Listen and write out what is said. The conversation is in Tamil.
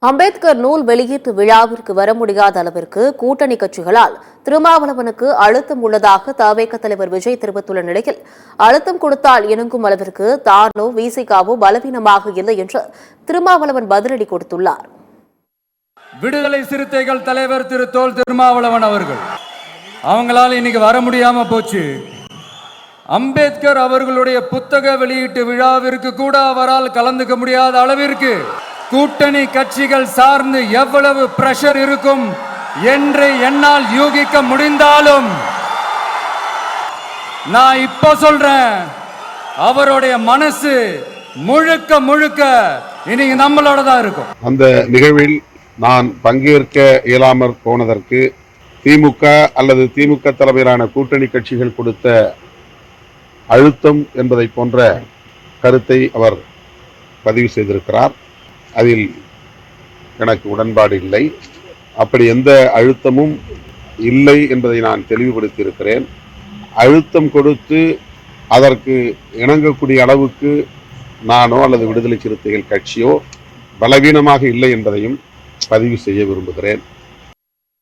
அம்பேத்கர் நூல் வெளியீட்டு விழாவிற்கு வர முடியாத அளவிற்கு கூட்டணி கட்சிகளால் திருமாவளவனுக்கு அழுத்தம் உள்ளதாக தவேக தலைவர் விஜய் தெரிவித்துள்ள நிலையில், அழுத்தம் கொடுத்தால் இணங்கும் அளவிற்கு தானோ விசிகாவோ பலவீனமாக இல்லை என்று திருமாவளவன் பதிலடி கொடுத்துள்ளார். விடுதலை சிறுத்தைகள் தலைவர் திரு தோல் திருமாவளவன் அவர்கள் அவங்களால இன்னைக்கு வர முடியாம போச்சு. அம்பேத்கர் அவர்களுடைய புத்தக வெளியீட்டு விழாவிற்கு கூட அவரால் கலந்துக்க முடியாத அளவிற்கு கூட்டணி கட்சிகள் சார்ந்து எவ்வளவு பிரஷர் இருக்கும் என்று என்னால் யூகிக்க முடிந்தாலும் நான் இப்ப சொல்றேன், அவருடைய மனசு முழுக்க முழுக்க இன்னைக்கு நம்மளோட தான் இருக்கும். அந்த நிகழ்வில் நான் பங்கேற்க இயலாமற் போனதற்கு திமுக அல்லது திமுக தலைமையிலான கூட்டணி கட்சிகள் கொடுத்த அழுத்தம் என்பதை போன்ற கருத்தை அவர் பதிவு செய்திருக்கிறார். அதில் எனக்கு உடன்பாடு இல்லை. அப்படி எந்த அழுத்தமும் இல்லை என்பதை நான் தெளிவுபடுத்தி இருக்கிறேன். அழுத்தம் கொடுத்து அதற்கு இணங்கக்கூடிய அளவுக்கு நானோ அல்லது விடுதலை சிறுத்தைகள் கட்சியோ பலவீனமாக இல்லை என்பதையும் பதிவு செய்ய விரும்புகிறேன்.